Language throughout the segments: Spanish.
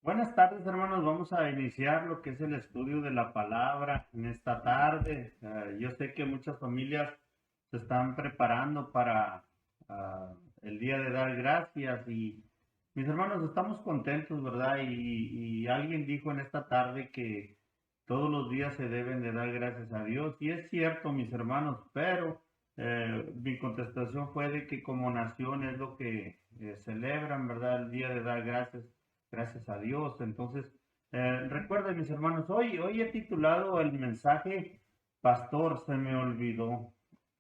Buenas tardes, hermanos. Vamos a iniciar lo que es el estudio de la palabra en esta tarde. Yo sé que muchas familias se están preparando para el día de dar gracias y mis hermanos estamos contentos, ¿verdad? Y alguien dijo en esta tarde que todos los días se deben de dar gracias a Dios y es cierto, mis hermanos, pero mi contestación fue de que como nación es lo que celebran, ¿verdad? El día de dar gracias a Dios. Entonces, recuerden, mis hermanos, hoy he titulado el mensaje Pastor se me olvidó.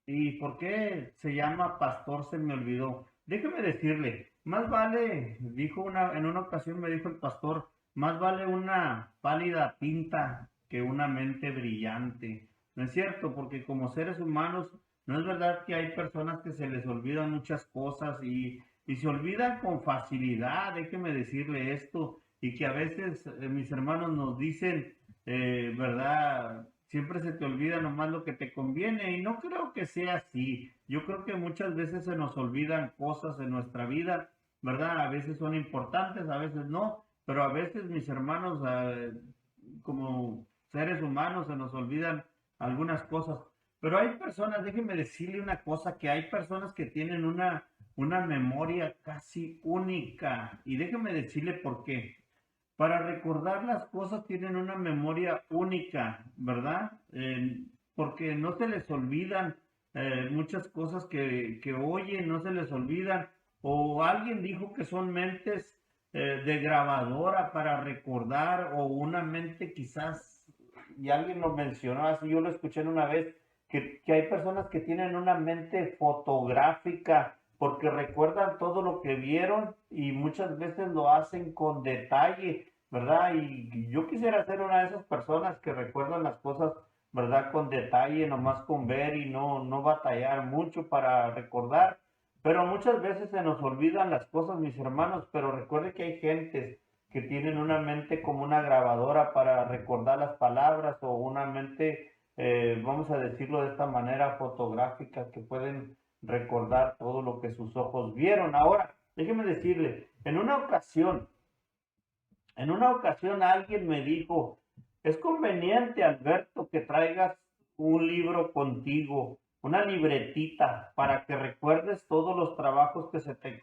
¿Y por qué se llama Pastor se me olvidó? Déjeme decirle, más vale, en una ocasión me dijo el pastor, más vale una pálida tinta que una mente brillante. No es cierto, porque como seres humanos, no es verdad que hay personas que se les olvidan muchas cosas y se olvidan con facilidad, déjeme decirle esto, y que a veces mis hermanos nos dicen, ¿verdad? Siempre se te olvida nomás lo que te conviene y no creo que sea así. Yo creo que muchas veces se nos olvidan cosas en nuestra vida, ¿verdad? A veces son importantes, a veces no, pero a veces mis hermanos, como seres humanos, se nos olvidan algunas cosas. Pero hay personas, déjenme decirle una cosa, que hay personas que tienen una memoria casi única. Y déjenme decirle por qué. Para recordar las cosas tienen una memoria única, ¿verdad? Porque no se les olvidan muchas cosas que oyen, no se les olvidan. O alguien dijo que son mentes de grabadora para recordar, o una mente quizás, y alguien lo mencionó así, yo lo escuché en una vez, que hay personas que tienen una mente fotográfica porque recuerdan todo lo que vieron y muchas veces lo hacen con detalle, ¿verdad? Y yo quisiera ser una de esas personas que recuerdan las cosas, ¿verdad? Con detalle, nomás con ver y no batallar mucho para recordar. Pero muchas veces se nos olvidan las cosas, mis hermanos, pero recuerde que hay gentes que tienen una mente como una grabadora para recordar las palabras o una mente, vamos a decirlo de esta manera, fotográfica, que pueden recordar todo lo que sus ojos vieron. Ahora, déjeme decirle, en una ocasión alguien me dijo, es conveniente, Alberto, que traigas un libro contigo, una libretita, para que recuerdes todos los trabajos que se te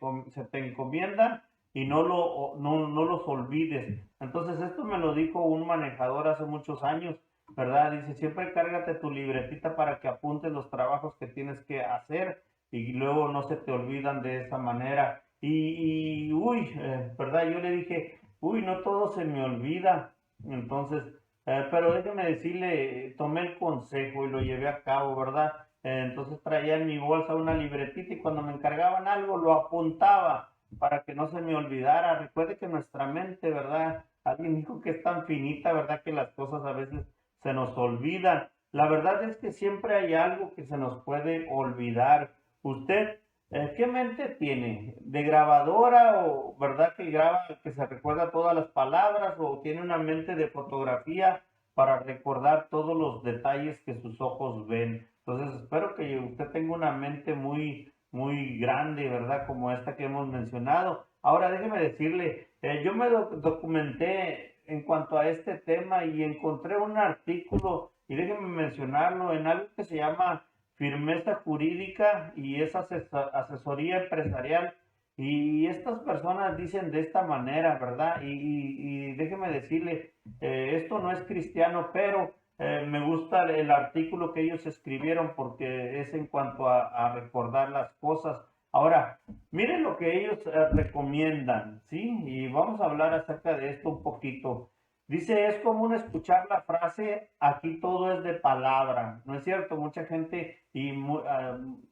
encomiendan y no los olvides. Entonces, esto me lo dijo un manejador hace muchos años, ¿verdad? Dice, siempre cárgate tu libretita para que apuntes los trabajos que tienes que hacer y luego no se te olvidan de esa manera. Uy, ¿verdad? Yo le dije, uy, no todo se me olvida. Entonces, pero déjeme decirle, tomé el consejo y lo llevé a cabo, ¿verdad? Entonces traía en mi bolsa una libretita y cuando me encargaban algo lo apuntaba para que no se me olvidara. Recuerde que nuestra mente, ¿verdad? Alguien dijo que es tan finita, ¿verdad? Que las cosas a veces se nos olvidan. La verdad es que siempre hay algo que se nos puede olvidar. Usted, ¿qué mente tiene? ¿De grabadora o verdad que graba, que se recuerda todas las palabras o tiene una mente de fotografía para recordar todos los detalles que sus ojos ven? Entonces, espero que usted tenga una mente muy, muy grande, ¿verdad? Como esta que hemos mencionado. Ahora, déjeme decirle, yo me documenté en cuanto a este tema y encontré un artículo, y déjeme mencionarlo, en algo que se llama firmeza jurídica y es asesoría empresarial. Y estas personas dicen de esta manera, ¿verdad? Y déjeme decirle, esto no es cristiano, pero me gusta el artículo que ellos escribieron porque es en cuanto a recordar las cosas. Ahora, miren lo que ellos recomiendan, ¿sí? Y vamos a hablar acerca de esto un poquito. Dice, es común escuchar la frase, aquí todo es de palabra, ¿no es cierto? Mucha gente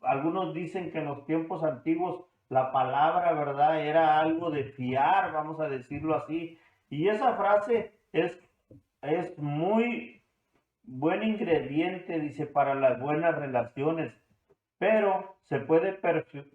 algunos dicen que en los tiempos antiguos la palabra, ¿verdad? Era algo de fiar, vamos a decirlo así. Y esa frase es muy buen ingrediente, dice, para las buenas relaciones, pero se puede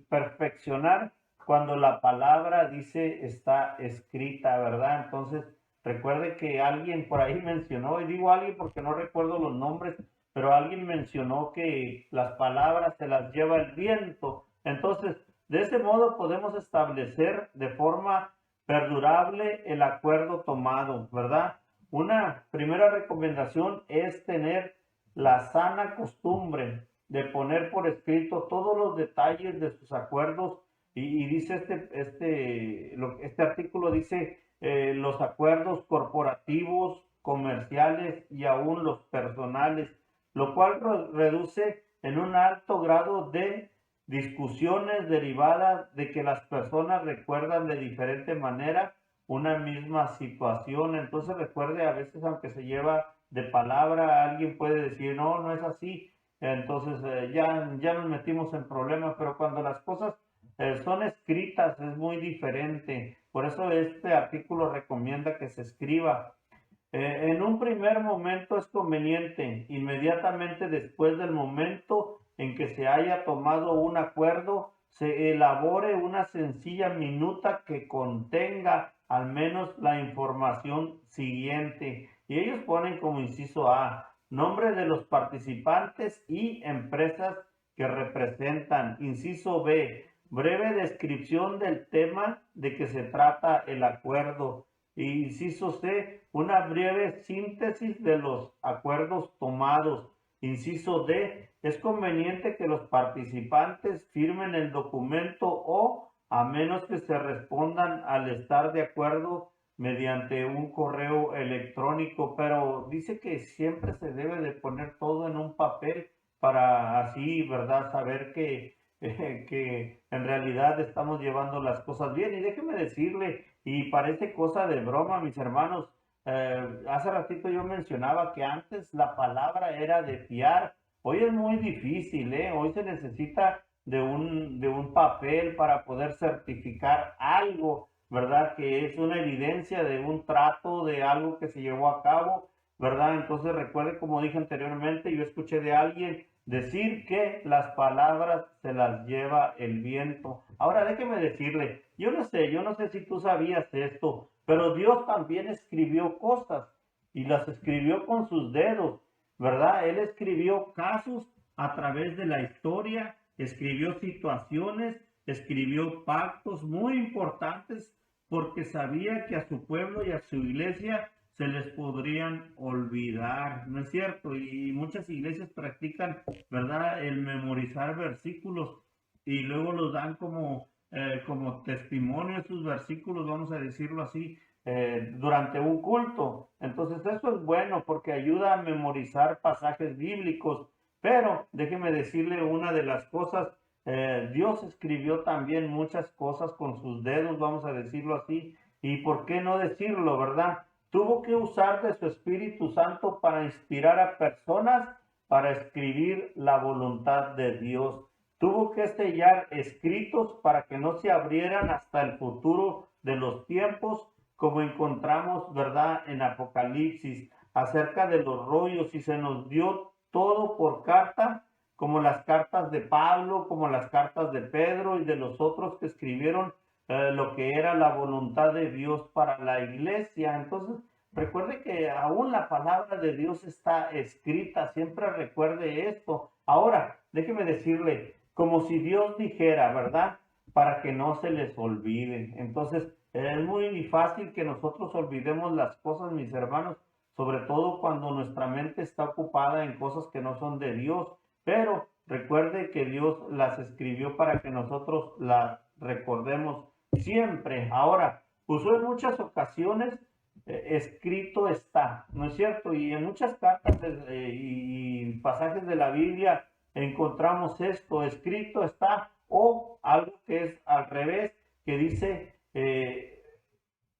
perfeccionar cuando la palabra dice está escrita, ¿verdad? Entonces, recuerde que alguien por ahí mencionó, y digo alguien porque no recuerdo los nombres, pero alguien mencionó que las palabras se las lleva el viento. Entonces, de ese modo podemos establecer de forma perdurable el acuerdo tomado, ¿verdad? Una primera recomendación es tener la sana costumbre de poner por escrito todos los detalles de sus acuerdos y dice este artículo dice los acuerdos corporativos, comerciales y aún los personales, lo cual reduce en un alto grado de discusiones derivadas de que las personas recuerdan de diferente manera una misma situación. Entonces recuerde, a veces aunque se lleva de palabra, alguien puede decir, no, no es así. Entonces ya nos metimos en problemas, pero cuando las cosas son escritas es muy diferente. Por eso este artículo recomienda que se escriba. En un primer momento es conveniente, inmediatamente después del momento en que se haya tomado un acuerdo, se elabore una sencilla minuta que contenga al menos la información siguiente. Y ellos ponen como inciso A, nombre de los participantes y empresas que representan. Inciso B, breve descripción del tema de que se trata el acuerdo. Inciso C, una breve síntesis de los acuerdos tomados. Inciso D, es conveniente que los participantes firmen el documento o, a menos que se respondan al estar de acuerdo mediante un correo electrónico, pero dice que siempre se debe de poner todo en un papel para así, ¿verdad?, saber que en realidad estamos llevando las cosas bien. Y déjeme decirle, y parece cosa de broma, mis hermanos, hace ratito yo mencionaba que antes la palabra era de fiar. Hoy es muy difícil, ¿eh? Hoy se necesita de un papel para poder certificar algo, ¿verdad? Que es una evidencia de un trato, de algo que se llevó a cabo, ¿verdad? Entonces recuerde, como dije anteriormente, yo escuché de alguien decir que las palabras se las lleva el viento. Ahora déjeme decirle, yo no sé si tú sabías esto, pero Dios también escribió cosas y las escribió con sus dedos, ¿verdad? Él escribió casos a través de la historia, escribió situaciones, escribió pactos muy importantes porque sabía que a su pueblo y a su iglesia se les podrían olvidar, ¿no es cierto? Y muchas iglesias practican, ¿verdad?, el memorizar versículos y luego los dan como testimonio esos versículos, vamos a decirlo así, durante un culto. Entonces eso es bueno porque ayuda a memorizar pasajes bíblicos, pero déjeme decirle una de las cosas, Dios escribió también muchas cosas con sus dedos, vamos a decirlo así, y por qué no decirlo, ¿verdad? Tuvo que usar de su Espíritu Santo para inspirar a personas para escribir la voluntad de Dios. Tuvo que sellar escritos para que no se abrieran hasta el futuro de los tiempos, como encontramos, ¿verdad?, en Apocalipsis, acerca de los rollos, y se nos dio todo por carta, como las cartas de Pablo, como las cartas de Pedro y de los otros que escribieron lo que era la voluntad de Dios para la iglesia. Entonces, recuerde que aún la palabra de Dios está escrita, siempre recuerde esto. Ahora, déjeme decirle, como si Dios dijera, ¿verdad?, para que no se les olvide. Entonces, es muy fácil que nosotros olvidemos las cosas, mis hermanos, sobre todo cuando nuestra mente está ocupada en cosas que no son de Dios, pero recuerde que Dios las escribió para que nosotros las recordemos siempre. Ahora, usó en muchas ocasiones escrito está, ¿no es cierto? Y en muchas cartas y pasajes de la Biblia encontramos esto, escrito está, o algo que es al revés, que dice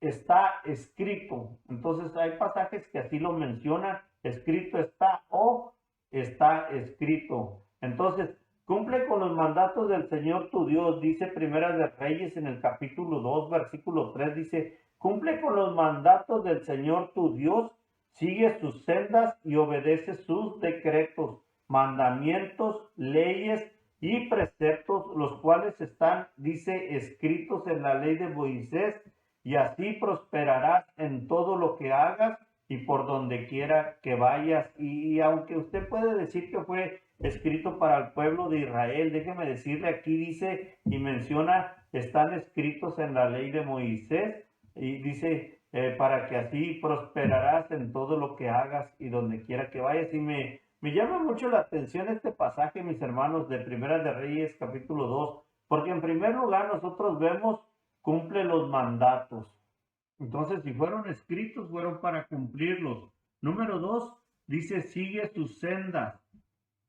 está escrito. Entonces hay pasajes que así lo mencionan, escrito está o está escrito. Entonces, cumple con los mandatos del Señor tu Dios, dice Primera de Reyes en el capítulo 2, versículo 3, dice, cumple con los mandatos del Señor tu Dios, sigue sus sendas y obedece sus decretos, mandamientos, leyes y preceptos, los cuales están, dice, escritos en la ley de Moisés, y así prosperarás en todo lo que hagas y por donde quiera que vayas. Y aunque usted puede decir que fue escrito para el pueblo de Israel, déjeme decirle, aquí dice y menciona, están escritos en la ley de Moisés, Y dice, para que así prosperarás en todo lo que hagas y donde quiera que vayas. Y me llama mucho la atención este pasaje, mis hermanos, de Primera de Reyes, capítulo 2, porque en primer lugar nosotros vemos, cumple los mandatos. Entonces, si fueron escritos, fueron para cumplirlos. Número 2, dice, sigue sus sendas.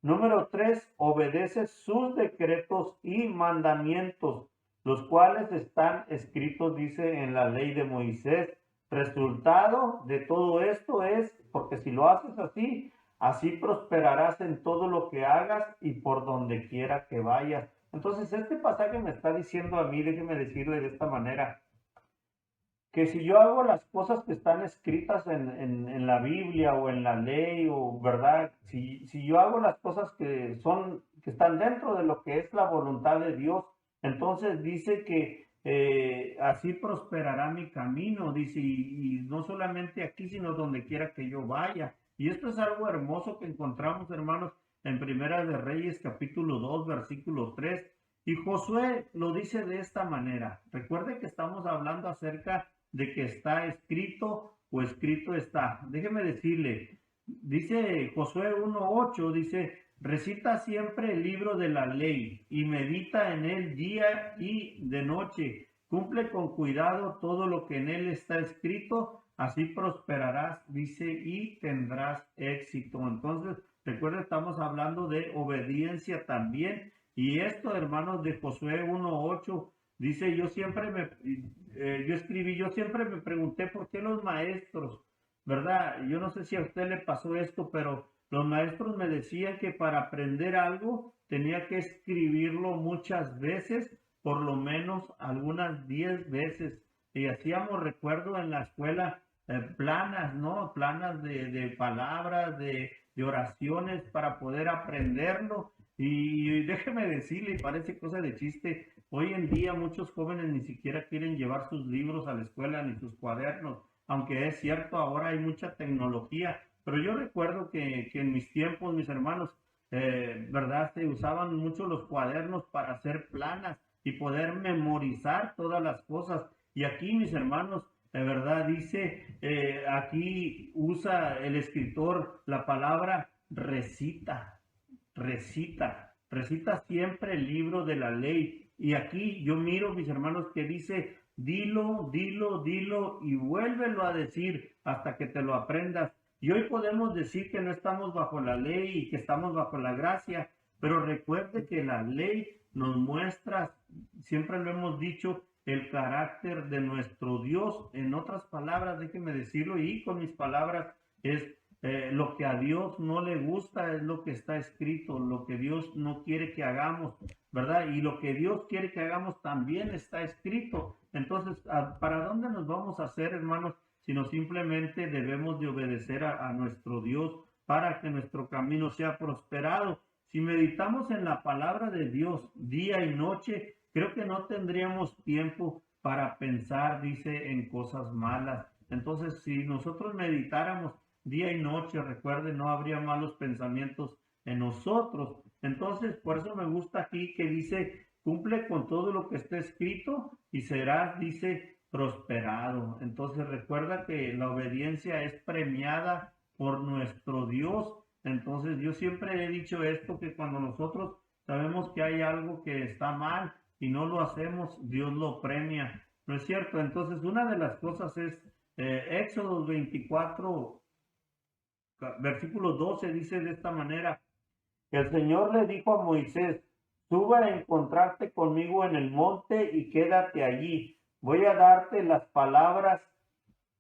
Número 3, obedece sus decretos y mandamientos, los cuales están escritos, dice, en la ley de Moisés. Resultado de todo esto es, porque si lo haces así, así prosperarás en todo lo que hagas y por donde quiera que vayas. Entonces, este pasaje me está diciendo a mí, déjeme decirle de esta manera, que si yo hago las cosas que están escritas en la Biblia o en la ley, o verdad, si yo hago las cosas que están dentro de lo que es la voluntad de Dios, entonces dice que así prosperará mi camino, dice, y no solamente aquí, sino donde quiera que yo vaya. Y esto es algo hermoso que encontramos, hermanos, en Primera de Reyes, capítulo 2, versículo 3. Y Josué lo dice de esta manera. Recuerde que estamos hablando acerca de que está escrito o escrito está. Déjeme decirle, dice Josué 1:8, dice, recita siempre el libro de la ley y medita en él día y de noche. Cumple con cuidado todo lo que en él está escrito, así prosperarás, dice, y tendrás éxito. Entonces, recuerda, estamos hablando de obediencia también. Y esto, hermanos, de Josué 1:8, dice, yo siempre me pregunté por qué los maestros, ¿verdad? Yo no sé si a usted le pasó esto, pero los maestros me decían que para aprender algo tenía que escribirlo muchas veces, por lo menos algunas 10 veces. Y hacíamos, recuerdo, en la escuela planas, ¿no? Planas de palabras, de oraciones para poder aprenderlo. Y déjeme decirle, y parece cosa de chiste, hoy en día muchos jóvenes ni siquiera quieren llevar sus libros a la escuela ni sus cuadernos, aunque es cierto, ahora hay mucha tecnología, pero yo recuerdo que en mis tiempos, mis hermanos, ¿verdad? Se usaban mucho los cuadernos para hacer planas y poder memorizar todas las cosas. Y aquí, mis hermanos, de verdad dice, aquí usa el escritor la palabra recita, recita siempre el libro de la ley. Y aquí yo miro, mis hermanos, que dice, dilo, dilo, dilo y vuélvelo a decir hasta que te lo aprendas. Y hoy podemos decir que no estamos bajo la ley y que estamos bajo la gracia, pero recuerde que la ley nos muestra, siempre lo hemos dicho, el carácter de nuestro Dios. En otras palabras, déjenme decirlo y con mis palabras, es lo que a Dios no le gusta es lo que está escrito, lo que Dios no quiere que hagamos, ¿verdad? Y lo que Dios quiere que hagamos también está escrito. Entonces, ¿para dónde nos vamos a hacer, hermanos? Sino simplemente debemos de obedecer a nuestro Dios para que nuestro camino sea prosperado. Si meditamos en la palabra de Dios día y noche, creo que no tendríamos tiempo para pensar, dice, en cosas malas. Entonces, si nosotros meditáramos día y noche, recuerden, no habría malos pensamientos en nosotros. Entonces, por eso me gusta aquí que dice, cumple con todo lo que está escrito y serás, dice, prosperado. Entonces, recuerda que la obediencia es premiada por nuestro Dios. Entonces, yo siempre he dicho esto, que cuando nosotros sabemos que hay algo que está mal y no lo hacemos, Dios lo premia. ¿No es cierto? Entonces, una de las cosas es Éxodo 24, versículo 12 dice de esta manera, el Señor le dijo a Moisés, sube a encontrarte conmigo en el monte y quédate allí. Voy a darte las palabras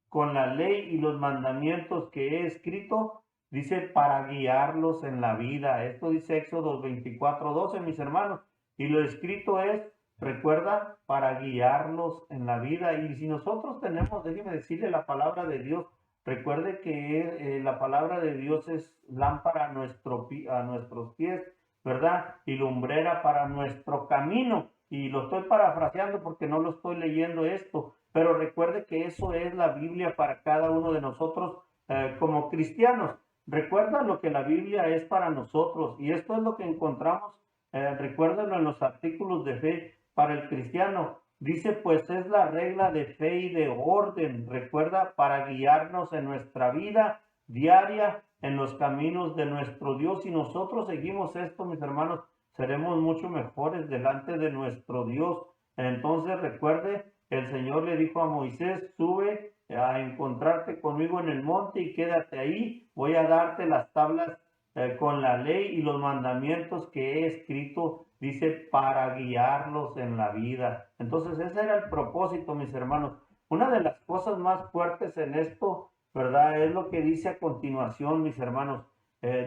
con la ley y los mandamientos que he escrito, dice, para guiarlos en la vida. Esto dice Éxodo 24:12, mis hermanos. Y lo escrito es, recuerda, para guiarlos en la vida. Y si nosotros tenemos, déjeme decirle, la palabra de Dios, recuerde que la palabra de Dios es lámpara a nuestros pies, ¿verdad? Y lumbrera para nuestro camino. Y lo estoy parafraseando porque no lo estoy leyendo esto, pero recuerde que eso es la Biblia para cada uno de nosotros como cristianos. Recuerda lo que la Biblia es para nosotros y esto es lo que encontramos, recuérdenlo en los artículos de fe para el cristiano. Dice, pues es la regla de fe y de orden, recuerda, para guiarnos en nuestra vida diaria, en los caminos de nuestro Dios. Si nosotros seguimos esto, mis hermanos, seremos mucho mejores delante de nuestro Dios. Entonces, recuerde, el Señor le dijo a Moisés, sube a encontrarte conmigo en el monte y quédate ahí. Voy a darte las tablas con la ley y los mandamientos que he escrito, dice, para guiarlos en la vida. Entonces ese era el propósito, mis hermanos. Una de las cosas más fuertes en esto, ¿verdad? Es lo que dice a continuación, mis hermanos.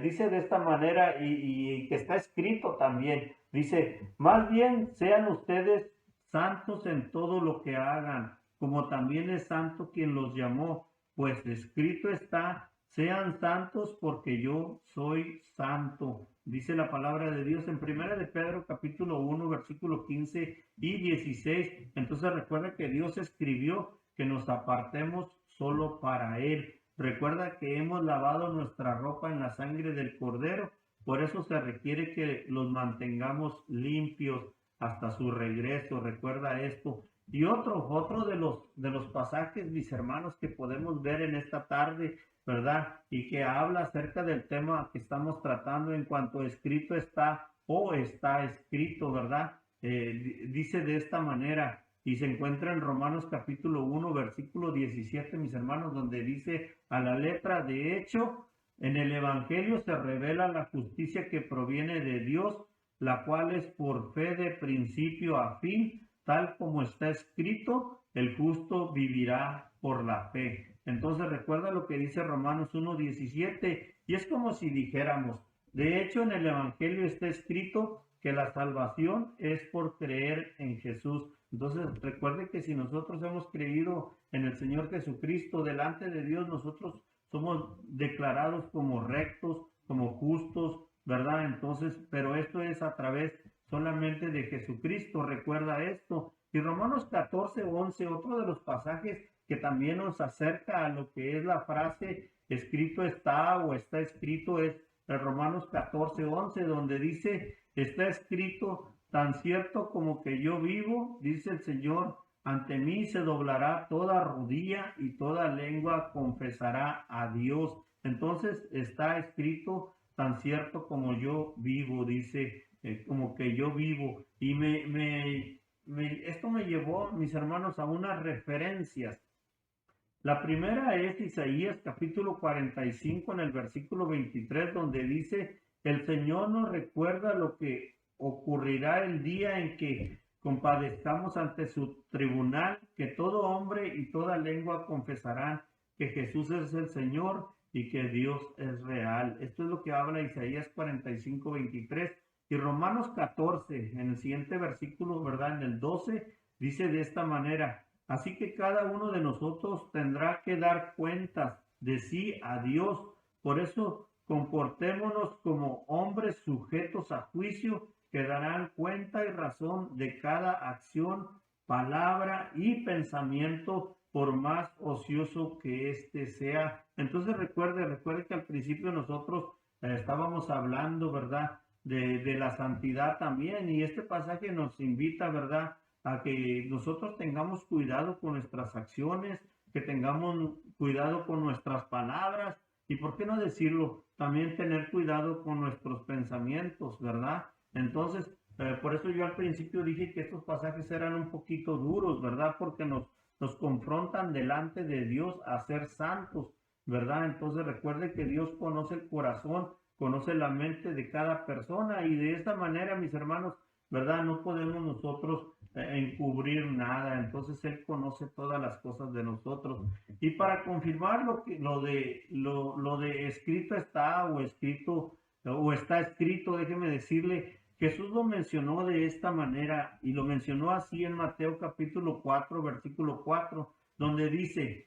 Dice de esta manera y que está escrito también. Dice, más bien sean ustedes santos en todo lo que hagan, como también es santo quien los llamó, pues escrito está, sean santos porque yo soy santo. Dice la palabra de Dios en Primera de Pedro capítulo 1 versículo 15 y 16. Entonces recuerda que Dios escribió que nos apartemos solo para Él. Recuerda que hemos lavado nuestra ropa en la sangre del Cordero. Por eso se requiere que los mantengamos limpios hasta su regreso. Recuerda esto. Y otro de los pasajes, mis hermanos, que podemos ver en esta tarde, ¿verdad? Y que habla acerca del tema que estamos tratando en cuanto escrito está o está escrito, ¿verdad? Dice de esta manera y se encuentra en Romanos capítulo 1, versículo 17, mis hermanos, donde dice a la letra, de hecho, en el Evangelio se revela la justicia que proviene de Dios, la cual es por fe de principio a fin, tal como está escrito, el justo vivirá por la fe. Entonces recuerda lo que dice Romanos 1:17 y es como si dijéramos, de hecho en el Evangelio está escrito que la salvación es por creer en Jesús. Entonces recuerde que si nosotros hemos creído en el Señor Jesucristo, delante de Dios nosotros somos declarados como rectos, como justos, ¿verdad? Entonces, pero esto es a través solamente de Jesucristo, recuerda esto. Y Romanos 14:11, otro de los pasajes que también nos acerca a lo que es la frase escrito está o está escrito, es el Romanos 14:11, donde dice, está escrito, tan cierto como que yo vivo, dice el Señor, ante mí se doblará toda rodilla y toda lengua confesará a Dios. Entonces está escrito, tan cierto como yo vivo, dice, como que yo vivo. Y esto me llevó, mis hermanos, a unas referencias. La primera es Isaías capítulo 45 en el versículo 23, donde dice, el Señor nos recuerda lo que ocurrirá el día en que compadezcamos ante su tribunal, que todo hombre y toda lengua confesarán que Jesús es el Señor y que Dios es real. Esto es lo que habla Isaías 45, 23. Y Romanos 14, en el siguiente versículo, ¿verdad? En el 12, dice de esta manera, así que cada uno de nosotros tendrá que dar cuentas de sí a Dios. Por eso comportémonos como hombres sujetos a juicio que darán cuenta y razón de cada acción, palabra y pensamiento, por más ocioso que éste sea. Entonces recuerde que al principio nosotros estábamos hablando, ¿verdad? De la santidad también, y este pasaje nos invita, ¿verdad?, a que nosotros tengamos cuidado con nuestras acciones, que tengamos cuidado con nuestras palabras y, ¿por qué no decirlo?, también tener cuidado con nuestros pensamientos, ¿verdad? Entonces, por eso yo al principio dije que estos pasajes eran un poquito duros, ¿verdad? Porque nos confrontan delante de Dios a ser santos, ¿verdad? Entonces recuerde que Dios conoce el corazón, conoce la mente de cada persona y de esta manera, mis hermanos, ¿verdad? No podemos nosotros encubrir nada, entonces Él conoce todas las cosas de nosotros. Y para confirmar lo de escrito está o escrito o está escrito, déjeme decirle, Jesús lo mencionó de esta manera y lo mencionó así en Mateo capítulo 4, versículo 4, donde dice,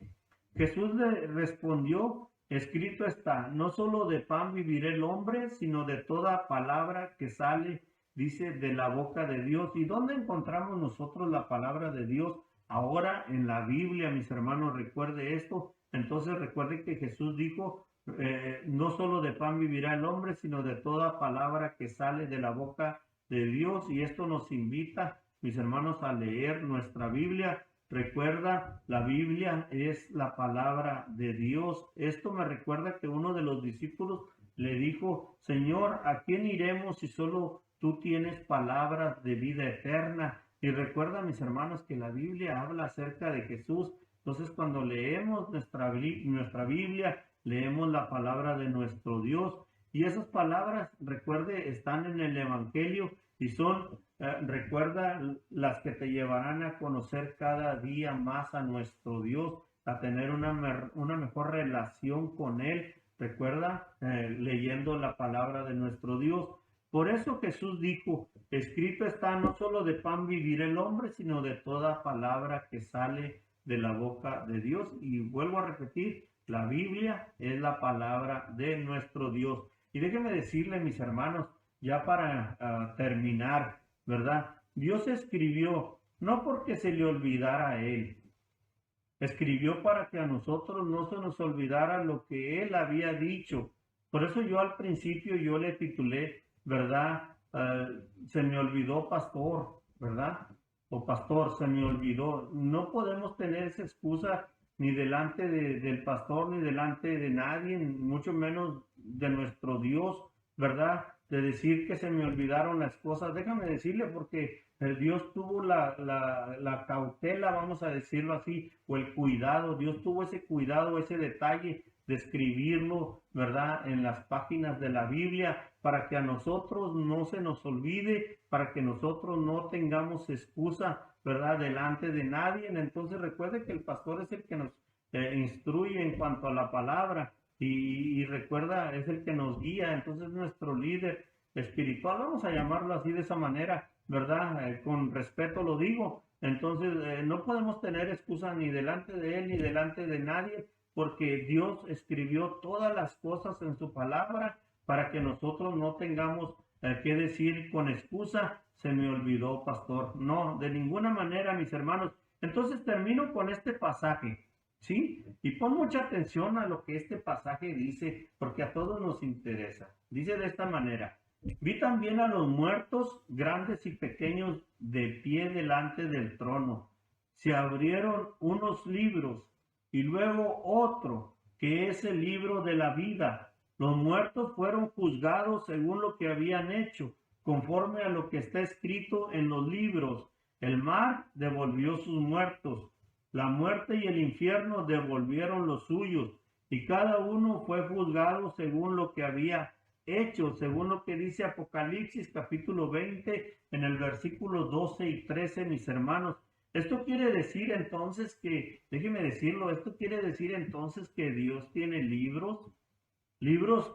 Jesús le respondió, escrito está, no solo de pan vivirá el hombre, sino de toda palabra que sale, dice, de la boca de Dios. ¿Y dónde encontramos nosotros la palabra de Dios? Ahora en la Biblia, mis hermanos, recuerde esto. Entonces recuerde que Jesús dijo, no solo de pan vivirá el hombre, sino de toda palabra que sale de la boca de Dios. Y esto nos invita mis hermanos, a leer nuestra Biblia. Recuerda, la Biblia es la palabra de Dios. Esto me recuerda que uno de los discípulos le dijo, Señor, ¿a quién iremos si solo tú tienes palabras de vida eterna? Y recuerda, mis hermanos, que la Biblia habla acerca de Jesús. Entonces, cuando leemos nuestra Biblia, leemos la palabra de nuestro Dios. Y esas palabras, recuerde, están en el Evangelio y son, recuerda, las que te llevarán a conocer cada día más a nuestro Dios, a tener una mejor relación con Él. Recuerda, leyendo la palabra de nuestro Dios. Por eso Jesús dijo, escrito está, no solo de pan vivir el hombre, sino de toda palabra que sale de la boca de Dios. Y vuelvo a repetir, la Biblia es la palabra de nuestro Dios. Y déjenme decirle, mis hermanos, ya para terminar, ¿verdad? Dios escribió, no porque se le olvidara a Él, escribió para que a nosotros no se nos olvidara lo que Él había dicho. Por eso yo al principio yo le titulé, ¿verdad? Se me olvidó pastor, ¿verdad? O pastor, se me olvidó. No podemos tener esa excusa ni delante del pastor, ni delante de nadie, mucho menos de nuestro Dios, ¿verdad? De decir que se me olvidaron las cosas. Déjame decirle, porque Dios tuvo la cautela, vamos a decirlo así, o el cuidado. Dios tuvo ese cuidado, ese detalle de escribirlo, ¿verdad? En las páginas de la Biblia, para que a nosotros no se nos olvide, para que nosotros no tengamos excusa, ¿verdad? Delante de nadie. Entonces recuerde que el pastor es el que nos instruye en cuanto a la palabra y recuerda, es el que nos guía. Entonces nuestro líder espiritual, vamos a llamarlo así de esa manera, ¿verdad? Con respeto lo digo. Entonces no podemos tener excusa ni delante de él ni delante de nadie, porque Dios escribió todas las cosas en su palabra para que nosotros no tengamos que decir con excusa, se me olvidó, pastor. No, de ninguna manera, mis hermanos. Entonces termino con este pasaje, ¿sí? Y pon mucha atención a lo que este pasaje dice, porque a todos nos interesa. Dice de esta manera, vi también a los muertos, grandes y pequeños, de pie delante del trono. Se abrieron unos libros y luego otro, que es el libro de la vida. Los muertos fueron juzgados según lo que habían hecho, conforme a lo que está escrito en los libros. El mar devolvió sus muertos, la muerte y el infierno devolvieron los suyos, y cada uno fue juzgado según lo que había hecho, según lo que dice Apocalipsis capítulo 20 en el versículo 12 y 13, mis hermanos. Esto quiere decir entonces que, déjeme decirlo, esto quiere decir entonces que Dios tiene libros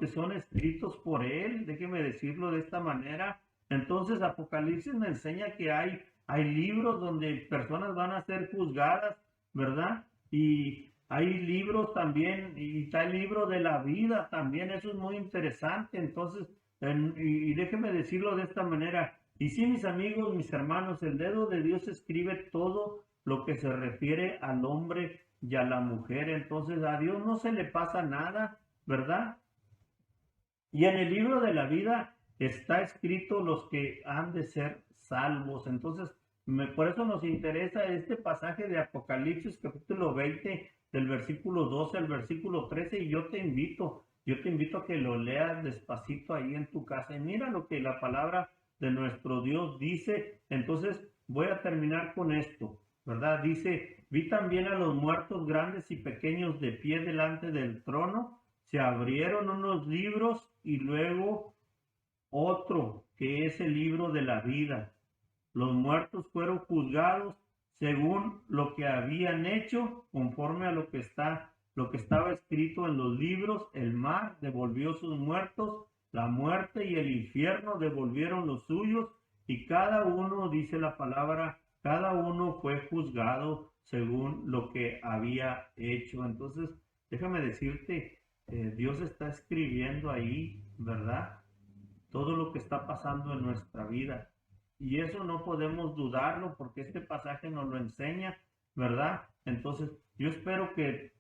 que son escritos por Él, déjeme decirlo de esta manera. Entonces Apocalipsis me enseña que hay libros donde personas van a ser juzgadas, ¿verdad? Y hay libros también, y está el libro de la vida también, eso es muy interesante. Entonces, y déjeme decirlo de esta manera, y sí, mis amigos, mis hermanos, el dedo de Dios escribe todo lo que se refiere al hombre y a la mujer. Entonces a Dios no se le pasa nada, ¿verdad? Y en el libro de la vida está escrito los que han de ser salvos. Entonces, por eso nos interesa este pasaje de Apocalipsis capítulo 20, del versículo 12 al versículo 13, y yo te invito a que lo leas despacito ahí en tu casa y mira lo que la palabra de nuestro Dios dice. Entonces, voy a terminar con esto, ¿verdad? Dice, vi también a los muertos grandes y pequeños de pie delante del trono. Se abrieron unos libros y luego otro, que es el libro de la vida. Los muertos fueron juzgados según lo que habían hecho, conforme a lo que estaba escrito en los libros. El mar devolvió sus muertos, la muerte y el infierno devolvieron los suyos, y cada uno, dice la palabra, cada uno fue juzgado según lo que había hecho. Entonces, déjame decirte, Dios está escribiendo ahí, ¿verdad? Todo lo que está pasando en nuestra vida. Y eso no podemos dudarlo porque este pasaje nos lo enseña, ¿verdad? Entonces, yo espero que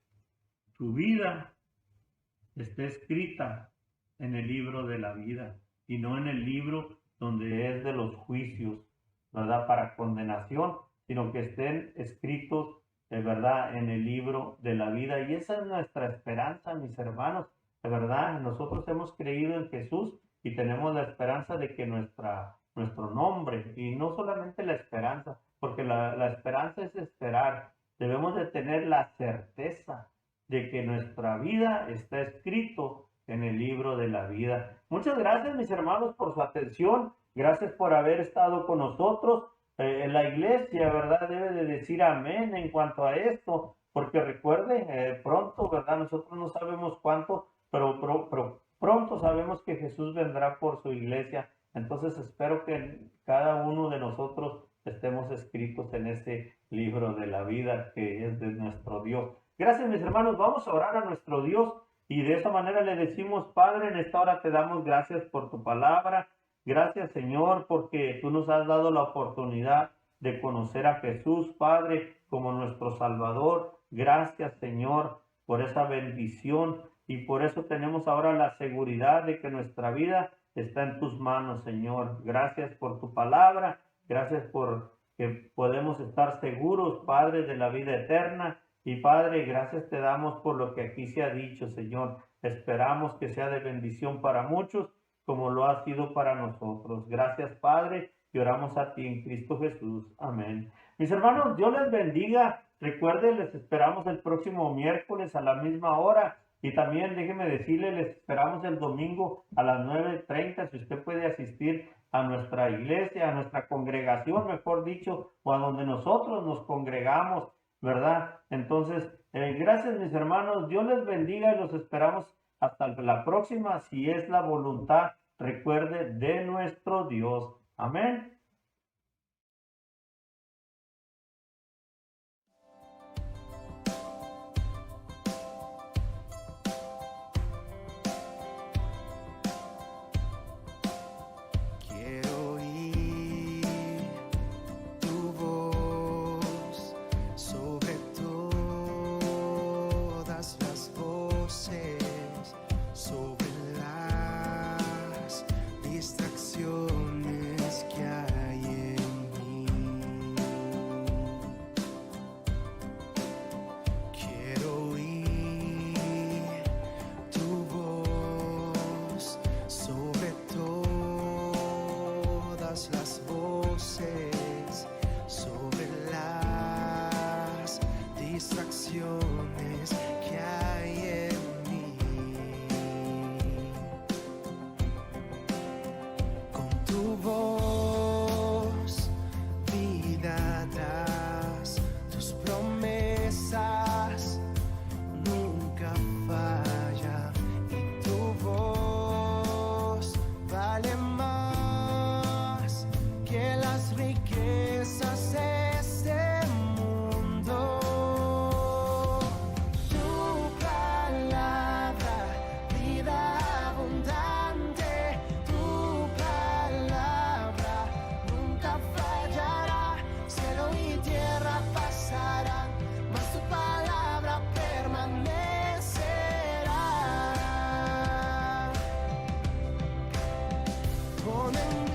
tu vida esté escrita en el libro de la vida y no en el libro donde es de los juicios, ¿verdad?, para condenación, sino que estén escritos, de verdad, en el libro de la vida. Y esa es nuestra esperanza, mis hermanos. De verdad, nosotros hemos creído en Jesús y tenemos la esperanza de que nuestro nombre, y no solamente la esperanza, porque la esperanza es esperar. Debemos de tener la certeza de que nuestra vida está escrito en el libro de la vida. Muchas gracias, mis hermanos, por su atención. Gracias por haber estado con nosotros. La iglesia, ¿verdad?, debe de decir amén en cuanto a esto, porque recuerde, pronto, ¿verdad?, nosotros no sabemos cuánto, pero pronto sabemos que Jesús vendrá por su iglesia. Entonces espero que cada uno de nosotros estemos escritos en ese libro de la vida que es de nuestro Dios. Gracias, mis hermanos. Vamos a orar a nuestro Dios y de esa manera le decimos: Padre, en esta hora te damos gracias por tu palabra. Gracias, Señor, porque tú nos has dado la oportunidad de conocer a Jesús, Padre, como nuestro Salvador. Gracias, Señor, por esa bendición, y por eso tenemos ahora la seguridad de que nuestra vida está en tus manos, Señor. Gracias por tu palabra. Gracias por que podemos estar seguros, Padre, de la vida eterna. Y Padre, gracias te damos por lo que aquí se ha dicho, Señor. Esperamos que sea de bendición para muchos, como lo ha sido para nosotros. Gracias, Padre, y oramos a ti en Cristo Jesús. Amén. Mis hermanos, Dios les bendiga. Recuerden, les esperamos el próximo miércoles a la misma hora. Y también déjenme decirles, les esperamos el domingo a las 9:30, si usted puede asistir a nuestra iglesia, a nuestra congregación, mejor dicho, o a donde nosotros nos congregamos, ¿verdad? Entonces, gracias, mis hermanos. Dios les bendiga y los esperamos hasta la próxima, si es la voluntad, recuerde, de nuestro Dios. Amén. Quiero oír tu voz sobre todas las voces, sobre las distracciones que hay en mí. Quiero oír tu voz sobre todas las voces, sobre las distracciones que hay en mí. Con tu voz vida das, tus promesas nunca fallan, y tu voz vale más que las riquezas de este mundo. Tu palabra, vida abundante, tu palabra nunca fallará. Cielo y tierra pasarán, mas tu palabra permanecerá. Pon en